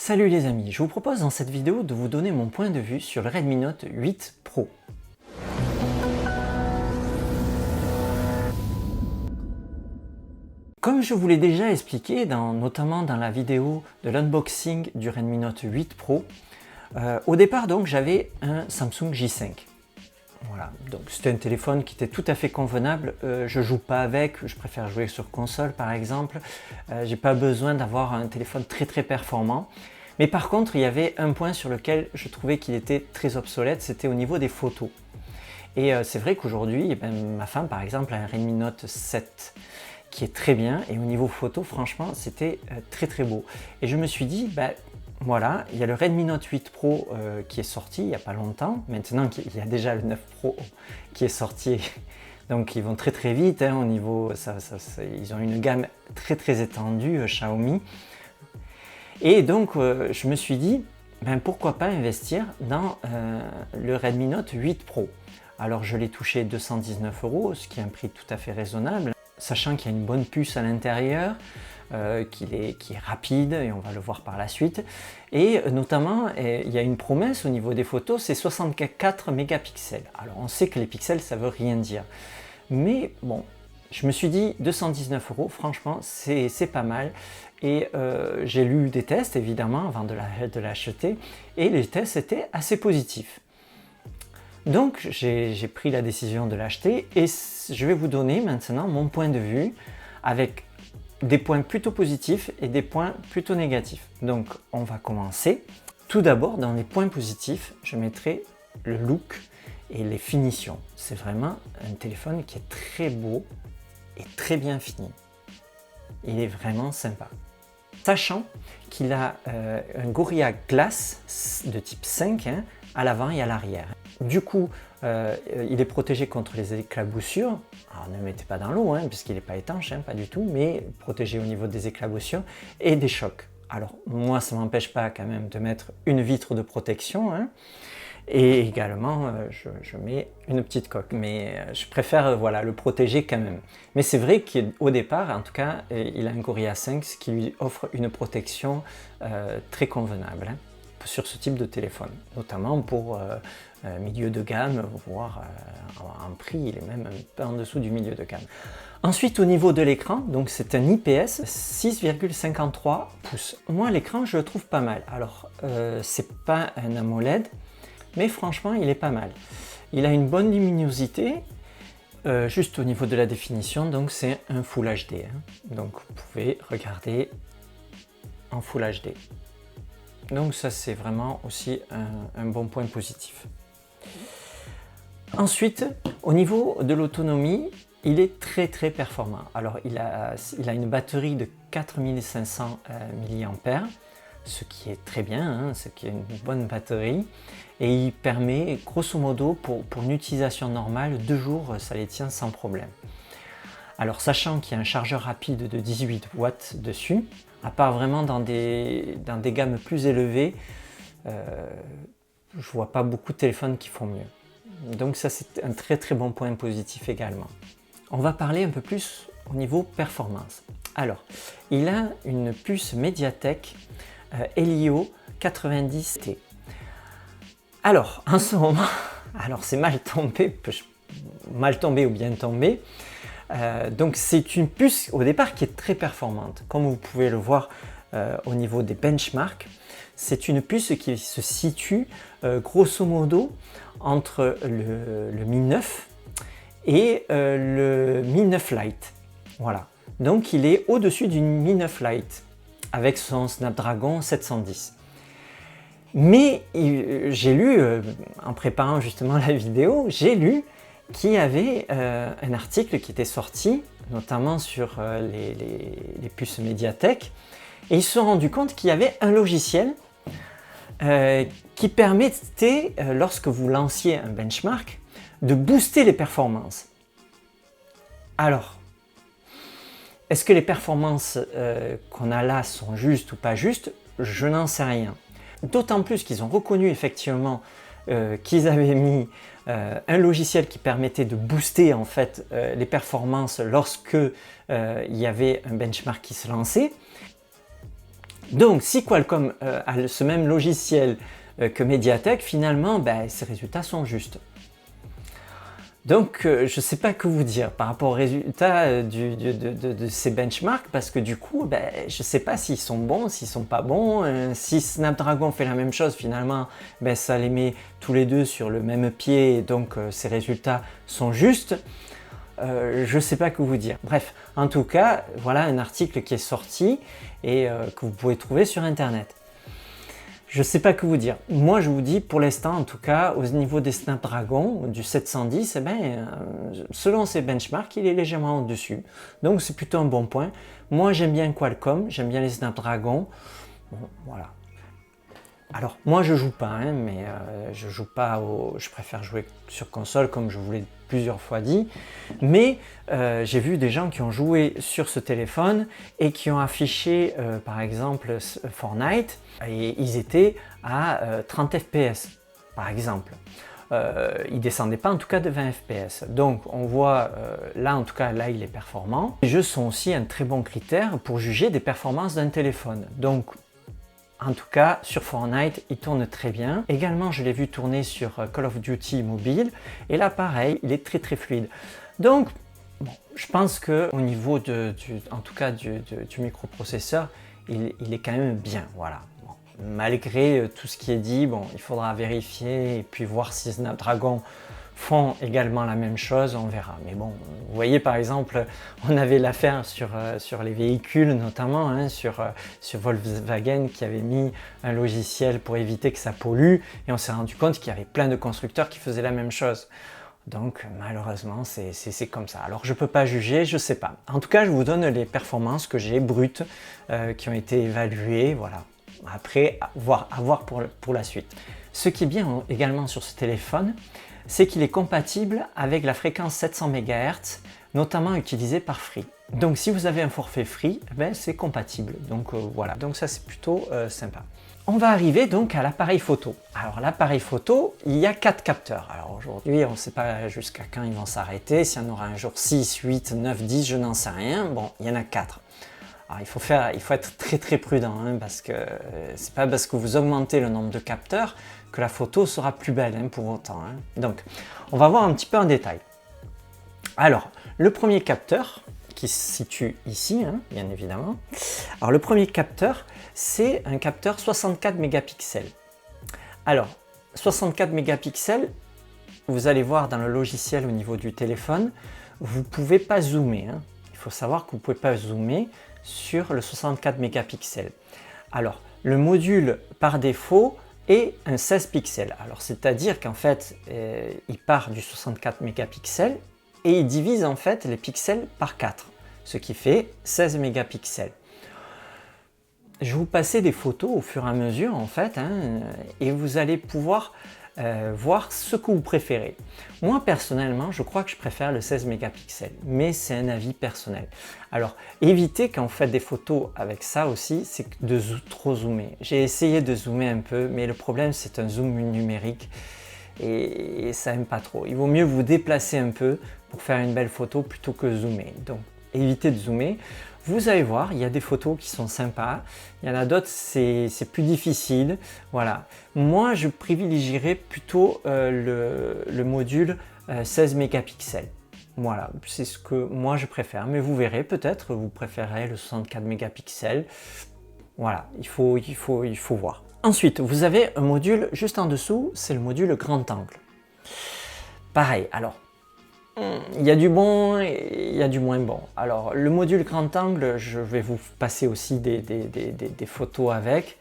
Salut les amis, je vous propose dans cette vidéo de vous donner mon point de vue sur le Redmi Note 8 Pro. Comme je vous l'ai déjà expliqué, notamment dans la vidéo de l'unboxing du Redmi Note 8 Pro, au départ donc j'avais un Samsung J5. Voilà, donc c'était un téléphone qui était tout à fait convenable. Je joue pas avec, je préfère jouer sur console par exemple. J'ai pas besoin d'avoir un téléphone très performant. Mais par contre, il y avait un point sur lequel je trouvais qu'il était très obsolète, c'était au niveau des photos. Et c'est vrai qu'aujourd'hui, ma femme par exemple a un Redmi Note 7 qui est très bien, et au niveau photo, franchement, c'était très beau. Et je me suis dit, voilà, il y a le Redmi Note 8 Pro qui est sorti il n'y a pas longtemps. Maintenant il y a déjà le 9 Pro qui est sorti, donc ils vont très vite au niveau, ils ont une gamme très étendue Xiaomi. Et donc je me suis dit, pourquoi pas investir dans le Redmi Note 8 Pro. Alors je l'ai touché 219 €, ce qui est un prix tout à fait raisonnable, sachant qu'il y a une bonne puce à l'intérieur, qui est rapide, et on va le voir par la suite. Et notamment, il y a une promesse au niveau des photos, c'est 64 mégapixels. Alors on sait que les pixels, ça veut rien dire. Mais bon, je me suis dit 219 €, franchement, c'est pas mal. Et j'ai lu des tests, évidemment, avant de l'acheter, et les tests étaient assez positifs. Donc j'ai pris la décision de l'acheter, et je vais vous donner maintenant mon point de vue avec des points plutôt positifs et des points plutôt négatifs. Donc on va commencer. Tout d'abord, dans les points positifs, je mettrai le look et les finitions. C'est vraiment un téléphone qui est très beau et très bien fini. Il est vraiment sympa. Sachant qu'il a un Gorilla Glass de type 5 à l'avant et à l'arrière. Du coup, il est protégé contre les éclaboussures. Alors ne le mettez pas dans l'eau, puisqu'il n'est pas étanche, pas du tout, mais protégé au niveau des éclaboussures et des chocs. Alors moi, ça ne m'empêche pas quand même de mettre une vitre de protection, et également je mets une petite coque, mais je préfère le protéger quand même. Mais c'est vrai qu'au départ, en tout cas, il a un Gorilla 5, ce qui lui offre une protection très convenable sur ce type de téléphone, notamment pour milieu de gamme, voire en prix, il est même un peu en dessous du milieu de gamme. Ensuite, au niveau de l'écran, donc c'est un IPS 6,53 pouces. Moi, l'écran, je le trouve pas mal. Alors, c'est pas un AMOLED, mais franchement, il est pas mal. Il a une bonne luminosité, juste au niveau de la définition, donc c'est un Full HD. Donc, vous pouvez regarder en Full HD. Donc ça, c'est vraiment aussi un bon point positif. Ensuite, au niveau de l'autonomie, il est très performant. Alors il a une batterie de 4500 mAh, ce qui est très bien, ce qui est une bonne batterie, et il permet grosso modo pour une utilisation normale 2 jours, ça les tient sans problème. Alors sachant qu'il y a un chargeur rapide de 18 watts dessus, à part vraiment dans des gammes plus élevées, je vois pas beaucoup de téléphones qui font mieux. Donc ça, c'est un très bon point positif également. On va parler un peu plus au niveau performance. Alors, il a une puce Mediatek Helio 90T. Alors, en ce moment, c'est mal tombé ou bien tombé. Donc c'est une puce au départ qui est très performante. Comme vous pouvez le voir au niveau des benchmarks, c'est une puce qui se situe grosso modo entre le Mi 9 et le Mi 9 Lite. Voilà. Donc il est au-dessus du Mi 9 Lite avec son Snapdragon 710. Mais j'ai lu, en préparant justement la vidéo, j'ai lu qu'il y avait un article qui était sorti, notamment sur les puces Mediatek, et ils se sont rendus compte qu'il y avait un logiciel qui permettait, lorsque vous lanciez un benchmark, de booster les performances. Alors, est-ce que les performances qu'on a là sont justes ou pas justes? Je n'en sais rien. D'autant plus qu'ils ont reconnu effectivement qu'ils avaient mis un logiciel qui permettait de booster en fait les performances lorsque il y avait un benchmark qui se lançait. Donc si Qualcomm a ce même logiciel que Mediatek, finalement, ben, ces résultats sont justes. Donc je ne sais pas que vous dire par rapport aux résultats de ces benchmarks, parce que du coup, ben, je ne sais pas s'ils sont bons, s'ils ne sont pas bons. Si Snapdragon fait la même chose, finalement, ben, ça les met tous les deux sur le même pied, et donc ces résultats sont justes. Je ne sais pas que vous dire. Bref, en tout cas, voilà un article qui est sorti et que vous pouvez trouver sur Internet. Je ne sais pas que vous dire. Moi, je vous dis, pour l'instant, en tout cas, au niveau des Snapdragon, du 710, eh ben, selon ces benchmarks, il est légèrement au-dessus. Donc, c'est plutôt un bon point. Moi, j'aime bien Qualcomm, j'aime bien les Snapdragon. Bon, voilà. Alors, moi, je joue pas, hein, mais je joue pas je préfère jouer sur console, comme je vous l'ai plusieurs fois dit. Mais j'ai vu des gens qui ont joué sur ce téléphone et qui ont affiché, par exemple, Fortnite, et ils étaient à 30 fps, par exemple. Il ne descendait pas en tout cas de 20 fps. Donc on voit là, en tout cas là, il est performant. Les jeux sont aussi un très bon critère pour juger des performances d'un téléphone. Donc en tout cas, sur Fortnite, il tourne très bien. Également, je l'ai vu tourner sur Call of Duty mobile. Et là, pareil, il est très très fluide. Donc, bon, je pense qu'au niveau en tout cas du microprocesseur, il est quand même bien. Voilà. Bon, malgré tout ce qui est dit, bon, il faudra vérifier et puis voir si Snapdragon font également la même chose, on verra. Mais bon, vous voyez par exemple, on avait l'affaire sur les véhicules notamment, hein, sur Volkswagen qui avait mis un logiciel pour éviter que ça pollue et on s'est rendu compte qu'il y avait plein de constructeurs qui faisaient la même chose. Donc malheureusement, c'est comme ça. Alors je ne peux pas juger, je ne sais pas. En tout cas, je vous donne les performances que j'ai brutes qui ont été évaluées, voilà. Après, à voir pour la suite. Ce qui est bien également sur ce téléphone, c'est qu'il est compatible avec la fréquence 700 MHz, notamment utilisée par Free. Donc si vous avez un forfait Free, ben, c'est compatible. Donc voilà, donc ça c'est plutôt sympa. On va arriver donc à l'appareil photo. Alors l'appareil photo, il y a 4 capteurs. Alors aujourd'hui, on ne sait pas jusqu'à quand ils vont s'arrêter. S'il y en aura un jour 6, 8, 9, 10, je n'en sais rien. Bon, il y en a 4. Alors, il faut être très très prudent, hein, parce que c'est pas parce que vous augmentez le nombre de capteurs que la photo sera plus belle, hein, pour autant. Hein. Donc, on va voir un petit peu en détail. Alors, le premier capteur, qui se situe ici, hein, bien évidemment. Alors, le premier capteur, c'est un capteur 64 mégapixels. Alors, 64 mégapixels, vous allez voir dans le logiciel au niveau du téléphone, vous ne pouvez pas zoomer. Hein. Il faut savoir que vous ne pouvez pas zoomer sur le 64 mégapixels. Alors, le module par défaut est un 16 pixels. Alors, c'est-à-dire qu'en fait, il part du 64 mégapixels et il divise en fait les pixels par 4, ce qui fait 16 mégapixels. Je vais vous passer des photos au fur et à mesure en fait, hein, et vous allez pouvoir voir ce que vous préférez. Moi personnellement, je crois que je préfère le 16 mégapixels, mais c'est un avis personnel. Alors, évitez quand vous faites des photos avec ça aussi, c'est de trop zoomer. J'ai essayé de zoomer un peu, mais le problème c'est un zoom numérique et ça n'aime pas trop. Il vaut mieux vous déplacer un peu pour faire une belle photo plutôt que zoomer. Donc, évitez de zoomer. Vous allez voir, il y a des photos qui sont sympas, il y en a d'autres, c'est plus difficile. Voilà. Moi, je privilégierais plutôt le module 16 mégapixels. Voilà, c'est ce que moi je préfère. Mais vous verrez, peut-être vous préférez le 64 mégapixels. Voilà, il faut voir. Ensuite, vous avez un module juste en dessous, c'est le module grand angle. Pareil, alors, il y a du bon et il y a du moins bon. Alors, le module grand angle, je vais vous passer aussi des photos avec.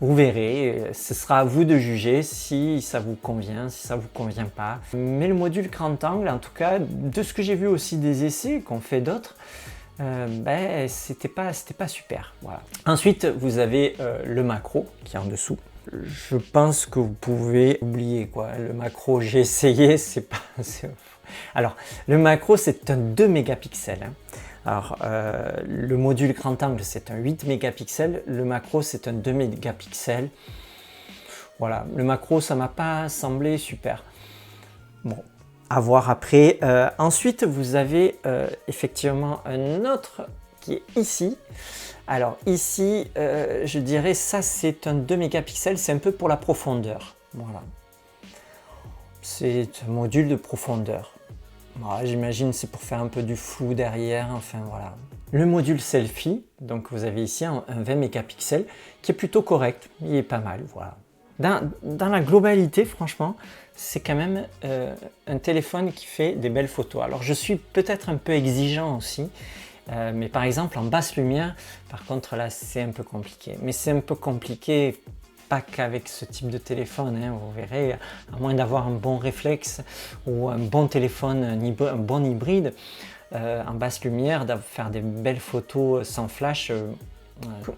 Vous verrez, ce sera à vous de juger si ça vous convient, si ça vous convient pas. Mais le module grand angle, en tout cas, de ce que j'ai vu aussi des essais qu'ont fait d'autres, ben, c'était pas super. Voilà. Ensuite, vous avez le macro qui est en dessous. Je pense que vous pouvez oublier quoi. Le macro, j'ai essayé, c'est pas. Alors, le macro, c'est un 2 mégapixels. Hein. Alors, le module grand angle, c'est un 8 mégapixels. Le macro, c'est un 2 mégapixels. Voilà, le macro, ça m'a pas semblé super. Bon, à voir après. Ensuite, vous avez effectivement un autre qui est ici. Alors ici, je dirais ça c'est un 2 mégapixels, c'est un peu pour la profondeur. Voilà. C'est un module de profondeur. Voilà, j'imagine c'est pour faire un peu du flou derrière, enfin voilà. Le module selfie, donc vous avez ici un 20 mégapixels qui est plutôt correct, il est pas mal, voilà. Dans la globalité, franchement, c'est quand même un téléphone qui fait des belles photos. Alors je suis peut-être un peu exigeant aussi, mais par exemple en basse lumière, par contre là c'est un peu compliqué. Mais c'est un peu compliqué, pas qu'avec ce type de téléphone, hein, vous verrez, à moins d'avoir un bon réflexe ou un bon téléphone, un bon hybride, en basse lumière, de faire des belles photos sans flash.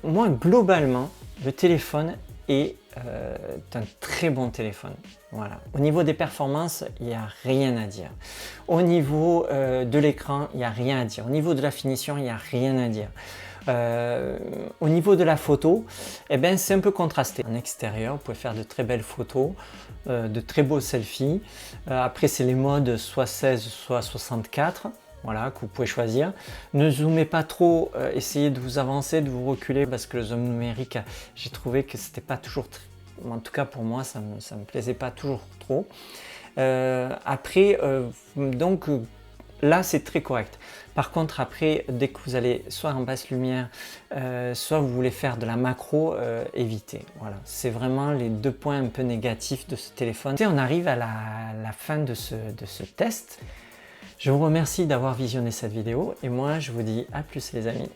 Moi globalement, le téléphone est un très bon téléphone. Voilà. Au niveau des performances, il n'y a rien à dire. Au niveau de l'écran, il n'y a rien à dire. Au niveau de la finition, il n'y a rien à dire. Au niveau de la photo, eh ben, c'est un peu contrasté. En extérieur, vous pouvez faire de très belles photos, de très beaux selfies. Après, c'est les modes soit 16, soit 64. Voilà, que vous pouvez choisir. Ne zoomez pas trop, essayez de vous avancer, de vous reculer, parce que le zoom numérique, j'ai trouvé que c'était pas toujours, en tout cas pour moi, ça me plaisait pas toujours trop. Après, donc là c'est très correct. Par contre après, dès que vous allez soit en basse lumière, soit vous voulez faire de la macro, évitez. Voilà, c'est vraiment les deux points un peu négatifs de ce téléphone. Et on arrive à la fin de ce test. Je vous remercie d'avoir visionné cette vidéo et moi je vous dis à plus les amis.